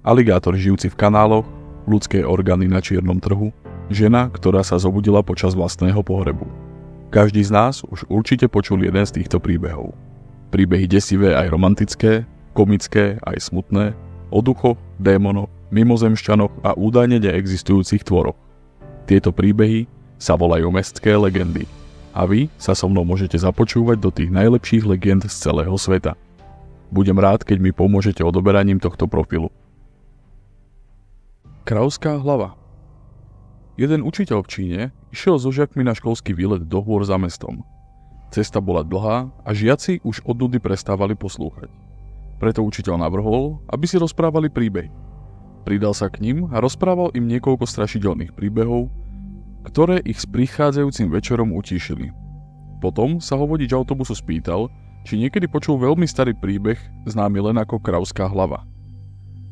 aligátor žijúci v kanáloch, ľudské orgány na čiernom trhu, žena, ktorá sa zobudila počas vlastného pohrebu. Každý z nás už určite počul jeden z týchto príbehov. Príbehy desivé aj romantické, komické aj smutné, o duchoch, démonoch, mimozemšťanoch a údajne neexistujúcich tvoroch. Tieto príbehy sa volajú mestské legendy a vy sa so mnou môžete započúvať do tých najlepších legend z celého sveta. Budem rád, keď mi pomôžete odoberaním tohto profilu. Kráľovská hlava. Jeden učiteľ v Číne išiel so žiakmi na školský výlet do hôr za mestom. Cesta bola dlhá a žiaci už od nudy prestávali poslúchať. Preto učiteľ navrhol, aby si rozprávali príbehy. Pridal sa k nim a rozprával im niekoľko strašidelných príbehov, ktoré ich s prichádzajúcim večerom utíšili. Potom sa ho vodič autobusu spýtal, či niekedy počul veľmi starý príbeh, známy len ako Kráľovská hlava.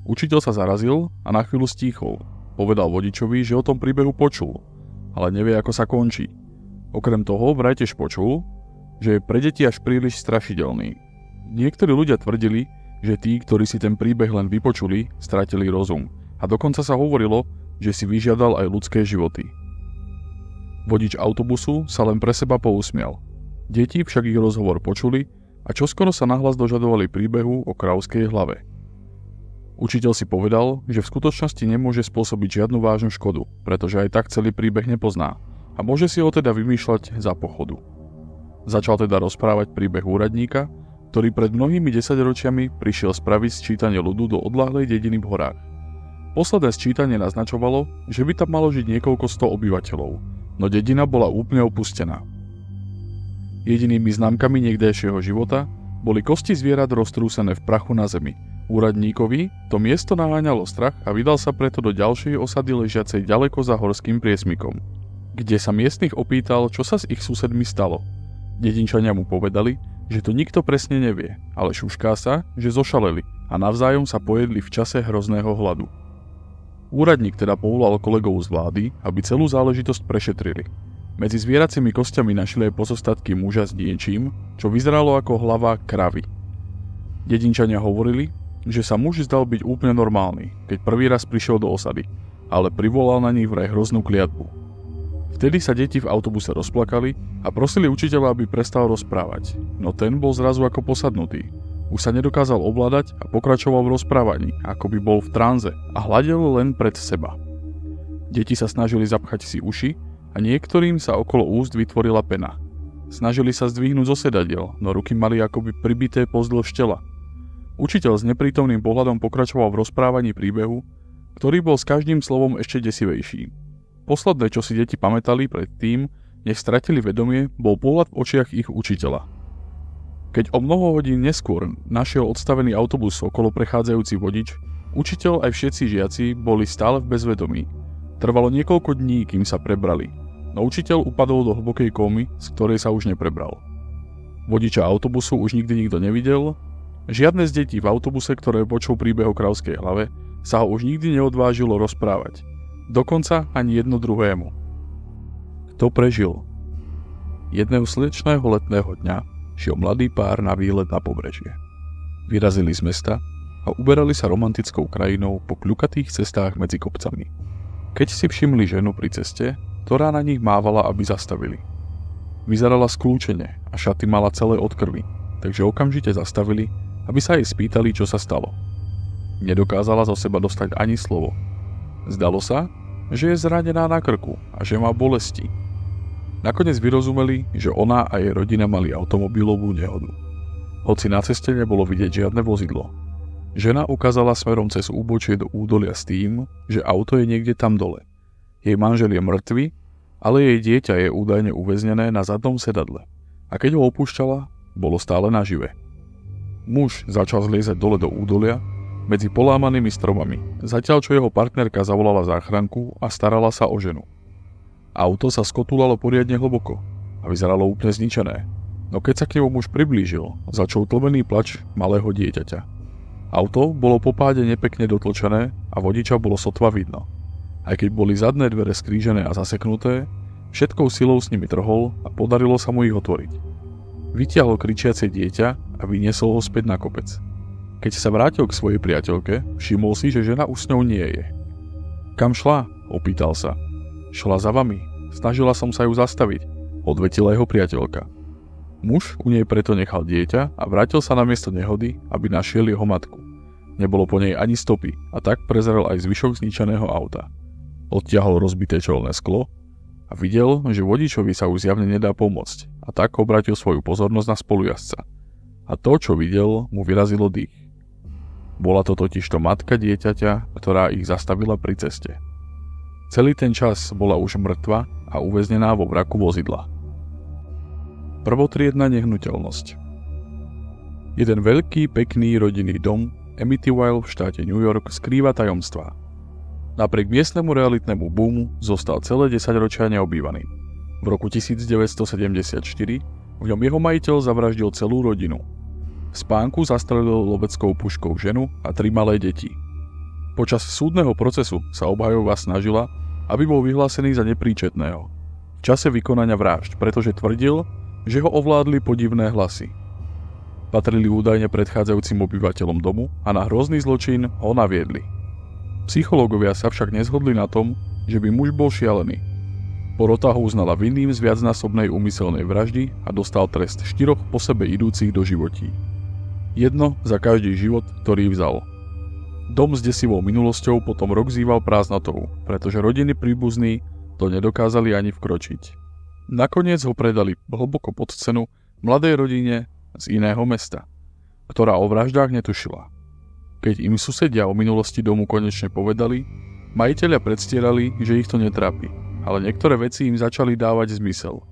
Učiteľ sa zarazil a na chvíľu stíchol. Povedal vodičovi, že o tom príbehu počul, ale nevie, ako sa končí. Okrem toho vraj tiež počul, že je pre deti až príliš strašidelný. Niektorí ľudia tvrdili, že tí, ktorí si ten príbeh len vypočuli, stratili rozum. A dokonca sa hovorilo, že si vyžiadal aj ľudské životy. Vodič autobusu sa len pre seba pousmial. Deti však ich rozhovor počuli a čoskoro sa nahlas dožadovali príbehu o kráľovskej hlave. Učiteľ si povedal, že v skutočnosti nemôže spôsobiť žiadnu vážnu škodu, pretože aj tak celý príbeh nepozná a môže si ho teda vymýšľať za pochodu. Začal teda rozprávať príbeh úradníka, ktorý pred mnohými desaťročiami prišiel spraviť sčítanie ľudu do odľahlej dediny v horách. Posledné sčítanie naznačovalo, že by tam malo žiť niekoľko sto obyvateľov, no dedina bola úplne opustená. Jedinými známkami niekdejšieho života boli kosti zvierat roztrúsené v prachu na zemi. Úradníkovi to miesto naháňalo strach a vydal sa preto do ďalšej osady ležiacej ďaleko za horským priesmykom, kde sa miestnych opýtal, čo sa s ich susedmi stalo. Dedinčania mu povedali, že to nikto presne nevie, ale šušká sa, že zošaleli a navzájom sa pojedli v čase hrozného hladu. Úradník teda povolal kolegov z vlády, aby celú záležitosť prešetrili. Medzi zvieracími kostiami našli aj pozostatky muža s niečím, čo vyzeralo ako hlava kravy. Dedinčania hovorili, že sa muž zdal byť úplne normálny, keď prvý raz prišiel do osady, ale privolal na nich vraj hroznú kliatbu. Vtedy sa deti v autobuse rozplakali a prosili učiteľa, aby prestal rozprávať, no ten bol zrazu ako posadnutý. Už sa nedokázal ovládať a pokračoval v rozprávaní, ako by bol v tranze a hľadel len pred seba. Deti sa snažili zapchať si uši a niektorým sa okolo úst vytvorila pena. Snažili sa zdvihnúť zo sedadiel, no ruky mali akoby pribité pozdĺž tela. Učiteľ s neprítomným pohľadom pokračoval v rozprávaní príbehu, ktorý bol s každým slovom ešte desivejší. Posledné, čo si deti pamätali pred tým, než stratili vedomie, bol pohľad v očiach ich učiteľa. Keď o mnoho hodín neskôr našiel odstavený autobus okolo prechádzajúci vodič, učiteľ aj všetci žiaci boli stále v bezvedomí. Trvalo niekoľko dní, kým sa prebrali, no učiteľ upadol do hlbokej kómy, z ktorej sa už neprebral. Vodiča autobusu už nikdy nikto nevidel. Žiadne z detí v autobuse, ktoré počul príbeh o kráľovskej hlave, sa ho už nikdy neodvážilo rozprávať. Dokonca ani jedno druhému. Kto prežil? Jedného slnečného letného dňa šiel mladý pár na výlet na pobrežie. Vyrazili z mesta a uberali sa romantickou krajinou po kľukatých cestách medzi kopcami. Keď si všimli ženu pri ceste, ktorá na nich mávala, aby zastavili. Vyzerala skľúčene a šaty mala celé od krvi, takže okamžite zastavili, aby sa jej spýtali, čo sa stalo. Nedokázala zo seba dostať ani slovo. Zdalo sa, že je zranená na krku a že má bolesti. Nakoniec vyrozumeli, že ona a jej rodina mali automobilovú nehodu. Hoci na ceste nebolo vidieť žiadne vozidlo. Žena ukázala smerom cez úbočie do údolia s tým, že auto je niekde tam dole. Jej manžel je mŕtvy, ale jej dieťa je údajne uväznené na zadnom sedadle. A keď ho opúšťala, bolo stále nažive. Muž začal zliezať dole do údolia medzi polámanými stromami, zatiaľ čo jeho partnerka zavolala záchranku a starala sa o ženu. Auto sa skotúlalo poriadne hlboko a vyzeralo úplne zničené, no keď sa k nemu muž priblížil, začal tlmený plač malého dieťaťa. Auto bolo po páde nepekne dotlčené a vodiča bolo sotva vidno. Aj keď boli zadné dvere skrížené a zaseknuté, všetkou silou s nimi trhol a podarilo sa mu ich otvoriť. Vytiahol kričiace dieťa a vyniesol ho späť na kopec. Keď sa vrátil k svojej priateľke, všimol si, že žena už s ňou nie je. Kam šla? Opýtal sa. Šla za vami. Snažila som sa ju zastaviť, odvetila jeho priateľka. Muž u nej preto nechal dieťa a vrátil sa na miesto nehody, aby našiel jeho matku. Nebolo po nej ani stopy a tak prezrel aj zvyšok zničeného auta. Odtiahol rozbité čelné sklo a videl, že vodičovi sa už zjavne nedá pomôcť a tak obrátil svoju pozornosť na spolujazdca. A to, čo videl, mu vyrazilo dých. Bola to totižto matka dieťaťa, ktorá ich zastavila pri ceste. Celý ten čas bola už mŕtva a uväznená vo vraku vozidla. Prvotriedna nehnuteľnosť. Jeden veľký, pekný rodinný dom Amityville v štáte New York skrýva tajomstvá. Napriek miestnemu realitnému boomu zostal celé 10 ročia neobývaný. V roku 1974 v ňom jeho majiteľ zavraždil celú rodinu. V spánku zastrelil loveckou puškou ženu a 3 malé deti. Počas súdneho procesu sa obhajová snažila, aby bol vyhlásený za nepríčetného v čase vykonania vražd, pretože tvrdil, že ho ovládli podivné hlasy. Patrili údajne predchádzajúcim obyvateľom domu a na hrozný zločin ho naviedli. Psychológovia sa však nezhodli na tom, že by muž bol šialený. Porota ho uznala vinným z viacnásobnej úmyselnej vraždy a dostal trest 4 po sebe idúcich doživotí. 1 za každý život, ktorý vzal. Dom s desivou minulosťou potom rok zýval prázdnotou, pretože rodiny príbuzní to nedokázali ani vkročiť. Nakoniec ho predali hlboko pod cenu mladej rodine z iného mesta, ktorá o vraždách netušila. Keď im susedia o minulosti domu konečne povedali, majitelia predstierali, že ich to netrápi, ale niektoré veci im začali dávať zmysel.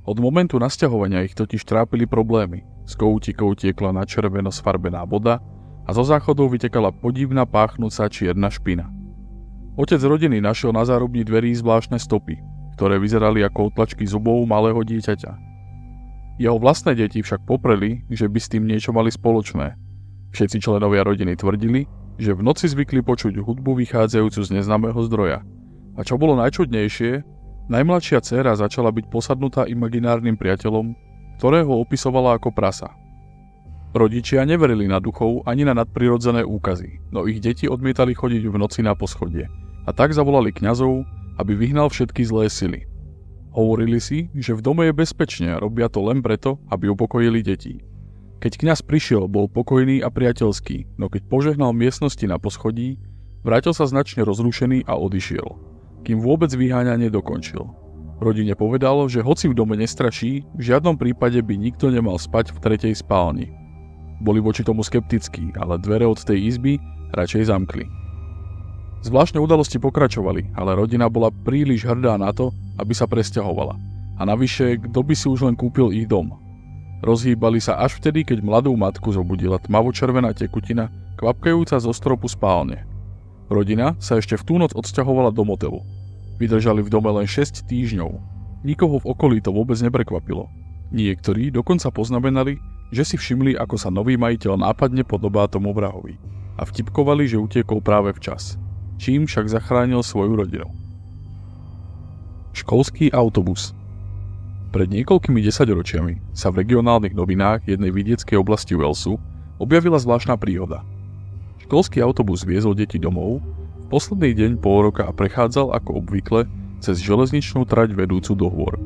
Od momentu nasťahovania ich totiž trápili problémy. Z koutíkov tiekla na červeno sfarbená voda a zo záchodov vytekala podivná páchnúca čierna špina. Otec rodiny našiel na zárubni dverí zvláštne stopy, ktoré vyzerali ako otlačky zubov malého dieťaťa. Jeho vlastné deti však popreli, že by s tým niečo mali spoločné. Všetci členovia rodiny tvrdili, že v noci zvykli počuť hudbu vychádzajúcu z neznámeho zdroja. A čo bolo najčudnejšie, najmladšia dcéra začala byť posadnutá imaginárnym priateľom, ktorého opisovala ako prasa. Rodičia neverili na duchov ani na nadprirodzené úkazy, no ich deti odmietali chodiť v noci na poschodie a tak zavolali kňazov, aby vyhnal všetky zlé sily. Hovorili si, že v dome je bezpečne a robia to len preto, aby upokojili deti. Keď kňaz prišiel, bol pokojný a priateľský, no keď požehnal miestnosti na poschodí, vrátil sa značne rozrušený a odišiel, kým vôbec vyháňanie dokončil. Rodine povedal, že hoci v dome nestraší, v žiadnom prípade by nikto nemal spať v 3. spálni. Boli voči tomu skeptickí, ale dvere od tej izby radšej zamkli. Zvláštne udalosti pokračovali, ale rodina bola príliš hrdá na to, aby sa presťahovala. A navyše, kto by si už len kúpil ich dom? Rozhýbali sa až vtedy, keď mladú matku zobudila tmavo-červená tekutina, kvapkajúca zo stropu spálne. Rodina sa ešte v tú noc odsťahovala do motelu. Vydržali v dome len 6 týždňov. Nikoho v okolí to vôbec neprekvapilo. Niektorí dokonca poznamenali, že si všimli, ako sa nový majiteľ nápadne podobá tomu vrahovi. A vtipkovali, že utiekol práve včas. Čím však zachránil svoju rodinu. Školský autobus. Pred niekoľkými 10 ročiami sa v regionálnych novinách jednej vidieckej oblasti Walesu objavila zvláštna príhoda. Školský autobus viezol deti domov v posledný deň pol roka a prechádzal ako obvykle cez železničnú trať vedúcu do hôr.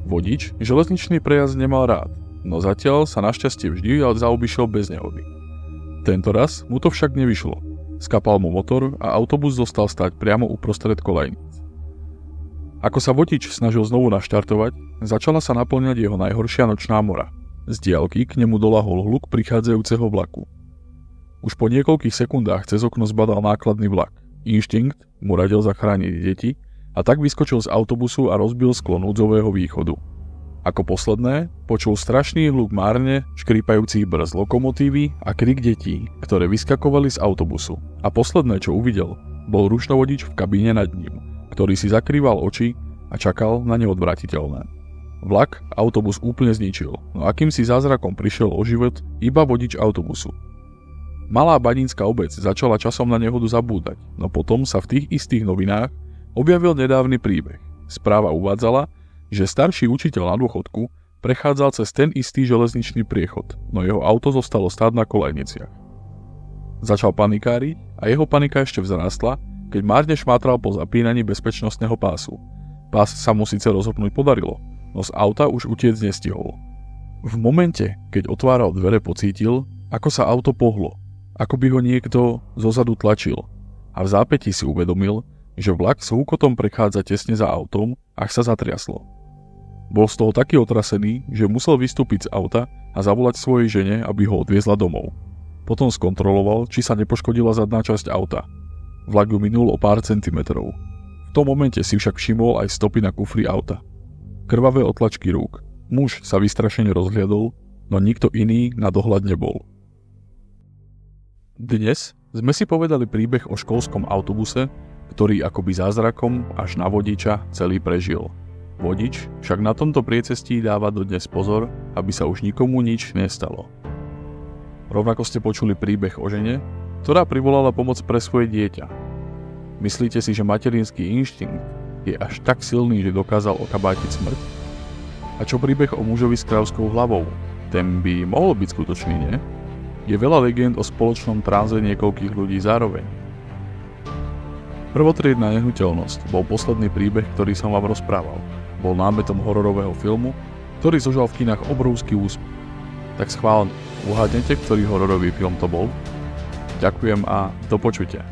Vodič železničný prejazd nemal rád, no zatiaľ sa našťastie vždy zaobišiel bez nehody. Tento raz mu to však nevyšlo. Skapal mu motor a autobus zostal stáť priamo uprostred kolejníc. Ako sa vodič snažil znovu naštartovať, začala sa naplňať jeho najhoršia nočná mora. Z diaľky k nemu dolahol hluk prichádzajúceho vlaku. Už po niekoľkých sekundách cez okno zbadal nákladný vlak. Inštinkt mu radil zachrániť deti a tak vyskočil z autobusu a rozbil sklo núdzového východu. Ako posledné počul strašný hluk márne škrípajúcich brzd lokomotívy a krik detí, ktoré vyskakovali z autobusu. A posledné, čo uvidel, bol rušnovodič v kabíne nad ním, ktorý si zakrýval oči a čakal na neodvratiteľné. Vlak autobus úplne zničil, no akýmsi zázrakom prišiel o život iba vodič autobusu. Malá banínska obec začala časom na nehodu zabúdať, no potom sa v tých istých novinách objavil nedávny príbeh. Správa uvádzala, že starší učiteľ na dôchodku prechádzal cez ten istý železničný priechod, no jeho auto zostalo stáť na kolejniciach. Začal panikáriť a jeho panika ešte vzrástla, keď márne šmátral po zapínaní bezpečnostného pásu. Pás sa mu síce rozhodnúť podarilo, no z auta už utiec nestihol. V momente, keď otváral dvere, pocítil, ako sa auto pohlo, ako by ho niekto zozadu tlačil, a v zápätí si uvedomil, že vlak s húkotom prechádza tesne za autom, až sa zatriaslo. Bol z toho taký otrasený, že musel vystúpiť z auta a zavolať svojej žene, aby ho odviezla domov. Potom skontroloval, či sa nepoškodila zadná časť auta. Vlak ju minul o pár centimetrov. V tom momente si však všimol aj stopy na kufri auta. Krvavé otlačky rúk. Muž sa vystrašene rozhliadol, no nikto iný na dohľad nebol. Dnes sme si povedali príbeh o školskom autobuse, ktorý akoby zázrakom až na vodiča celý prežil. Vodič však na tomto priecestí dáva dodnes pozor, aby sa už nikomu nič nestalo. Rovnako ste počuli príbeh o žene, ktorá privolala pomoc pre svoje dieťa. Myslíte si, že materinský inštinkt je až tak silný, že dokázal okabátiť smrť? A čo príbeh o mužovi s kráľovskou hlavou? Ten by mohol byť skutočný, nie? Je veľa legend o spoločnom tranze niekoľkých ľudí zároveň. Prvotriedna nehnuteľnosť bol posledný príbeh, ktorý som vám rozprával. Bol námetom hororového filmu, ktorý zožal v kinách obrovský úspech. Tak schválne, uhádnete, ktorý hororový film to bol? Ďakujem a do počutia.